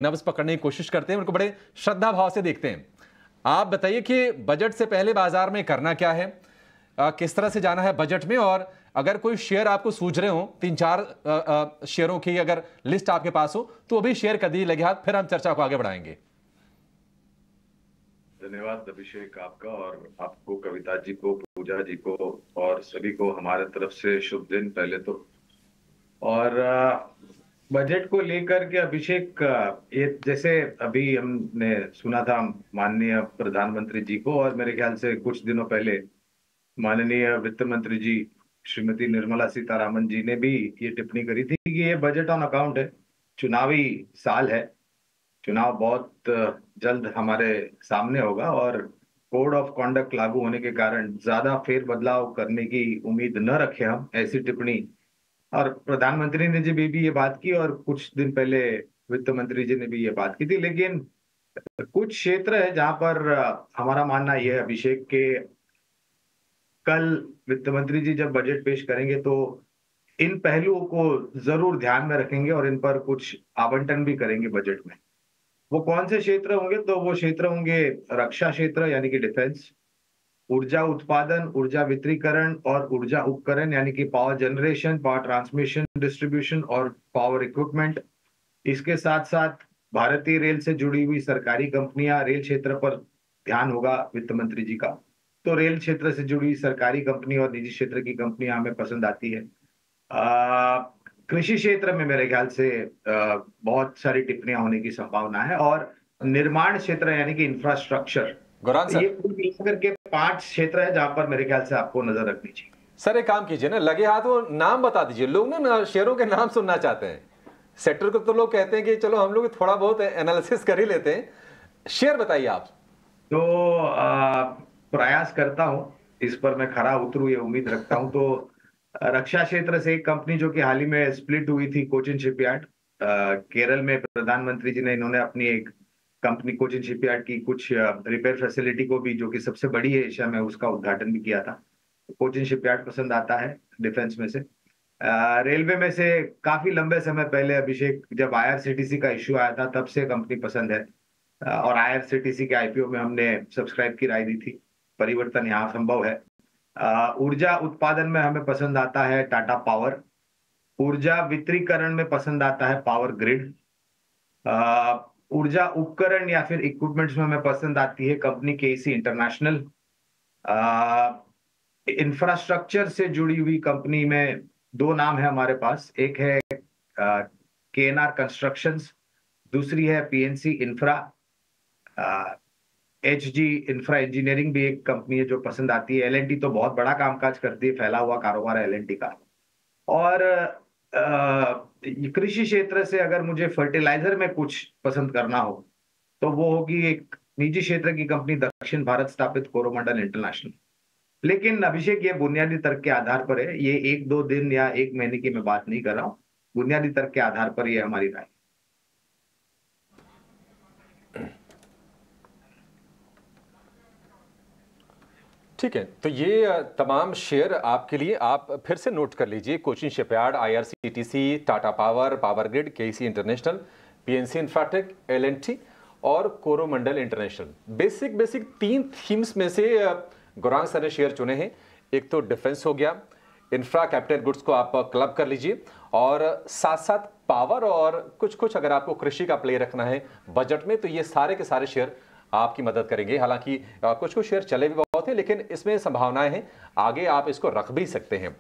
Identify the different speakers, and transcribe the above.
Speaker 1: नब्ज पकड़ने की कोशिश करते हैं, उनको बड़े श्रद्धा भाव से देखते हैं। आप बताइए कि बजट से पहले बाजार में करना क्या है, किस तरह से जाना है बजट में, और अगर कोई शेयर आपको सूझ रहे हो, 3-4 शेयरों की अगर लिस्ट आपके पास हो तो अभी शेयर कर दीजिए लगे हाथ, फिर हम चर्चा को आगे बढ़ाएंगे।
Speaker 2: धन्यवाद अभिषेक आपका, और आपको, कविता जी को, पूजा जी को और सभी को हमारे तरफ से शुभ दिन पहले तो। और बजट को लेकर के अभिषेक, ये जैसे अभी हमने सुना था माननीय प्रधानमंत्री जी को, और मेरे ख्याल से कुछ दिनों पहले माननीय वित्त मंत्री जी श्रीमती निर्मला सीतारामन जी ने भी ये टिप्पणी करी थी कि ये बजट ऑन अकाउंट है, चुनावी साल है, चुनाव बहुत जल्द हमारे सामने होगा, और कोड ऑफ कॉन्डक्ट लागू होने के कारण ज्यादा फेर बदलाव करने की उम्मीद न रखें हम, ऐसी टिप्पणी। और प्रधानमंत्री ने जी भी ये बात की, और कुछ दिन पहले वित्त मंत्री जी ने भी ये बात की थी। लेकिन कुछ क्षेत्र है जहां पर हमारा मानना यह है अभिषेक के, कल वित्त मंत्री जी जब बजट पेश करेंगे तो इन पहलुओं को जरूर ध्यान में रखेंगे और इन पर कुछ आवंटन भी करेंगे बजट में। वो कौन से क्षेत्र होंगे? तो वो क्षेत्र होंगे रक्षा क्षेत्र यानी कि डिफेंस, ऊर्जा उत्पादन, ऊर्जा वितरीकरण और ऊर्जा उपकरण यानी कि power generation, power transmission, distribution और पावर इक्विपमेंट। इसके साथ साथ भारतीय रेल से जुड़ी हुई सरकारी कंपनियां, रेल क्षेत्र पर ध्यान होगा वित्त मंत्री जी का। तो रेल क्षेत्र से जुड़ी सरकारी कंपनी और निजी क्षेत्र की कंपनियां हमें पसंद आती है। कृषि क्षेत्र में मेरे ख्याल से बहुत सारी टिप्पणियां होने की संभावना है, और निर्माण क्षेत्र यानी कि इंफ्रास्ट्रक्चर,
Speaker 1: गौरान
Speaker 2: ये
Speaker 1: सर,
Speaker 2: कुल मिलाकर के 5 क्षेत्र है जहां पर मेरे ख्याल से आपको नजर रखनी चाहिए।
Speaker 1: सर एक काम कीजिए ना, लगे हाथ वो नाम बता दीजिए, लोग ना शेयरों के नाम सुनना चाहते हैं। सेक्टर को तो लोग कहते हैं कि चलो हम लोग थोड़ा बहुत एनालिसिस कर ही लेते हैं, शेयर बताइए आप।
Speaker 2: तो प्रयास करता हूं, इस पर मैं खरा उतरूं, ये उम्मीद रखता हूं। तो रक्षा क्षेत्र से एक कंपनी जो कि हाल ही में स्प्लिट हुई थी, कोचिन शिपयार्ड, केरल में प्रधानमंत्री जी ने, इन्होंने अपनी एक कंपनी कोचिन शिपयार्ड की कुछ रिपेयर फैसिलिटी को भी, जो कि सबसे बड़ी है एशिया में, उसका उद्घाटन भी किया था। तो कोचिन शिपयार्ड पसंद आता है डिफेंस में से। रेलवे में से काफी लंबे समय पहले अभिषेक, जब आईआरसीटीसी का इश्यू आया था, तब से कंपनी पसंद है, और आईआरसीटीसी के आईपीओ में हमने सब्सक्राइब की राय दी थी। परिवर्तन यहाँ संभव है। ऊर्जा उत्पादन में हमें पसंद आता है टाटा पावर। ऊर्जा वितरीकरण में पसंद आता है पावर ग्रिड। ऊर्जा उपकरण या फिर इक्विपमेंट्स में हमें पसंद आती है कंपनी केसी इंटरनेशनल। इंफ्रास्ट्रक्चर से जुड़ी हुई कंपनी में 2 नाम है हमारे पास, एक है केएनआर कंस्ट्रक्शंस, दूसरी है PNC infra. Hg infra engineering भी एक कंपनी है जो पसंद आती है। एलएनटी तो बहुत बड़ा कामकाज करती है, फैला हुआ कारोबार है एलएनटी का। और कृषि क्षेत्र से अगर मुझे फर्टिलाइजर में कुछ पसंद करना हो तो वो होगी एक निजी क्षेत्र की कंपनी, दक्षिण भारत स्थापित कोरोमंडल इंटरनेशनल। लेकिन अभिषेक, ये बुनियादी तर्क के आधार पर है, ये 1-2 दिन या 1 महीने की मैं बात नहीं कर रहा हूँ, बुनियादी तर्क के आधार पर ये हमारी राय।
Speaker 1: ठीक है, तो ये तमाम शेयर आपके लिए, आप फिर से नोट कर लीजिए। Cochin shipyard, IRCTC, Tata power, power grid, KC international, PNC Infratech, LNT और कोरोमंडल इंटरनेशनल। बेसिक 3 थीम्स में से गौरांग सर ने शेयर चुने हैं। एक तो डिफेंस हो गया, इंफ्रा कैपिटल गुड्स को आप क्लब कर लीजिए, और साथ साथ पावर, और कुछ अगर आपको कृषि का प्ले रखना है बजट में, तो ये सारे के सारे शेयर आपकी मदद करेंगे। हालांकि कुछ शेयर चले भी बहुत हैं, लेकिन इसमें संभावनाएं हैं, आगे आप इसको रख भी सकते हैं।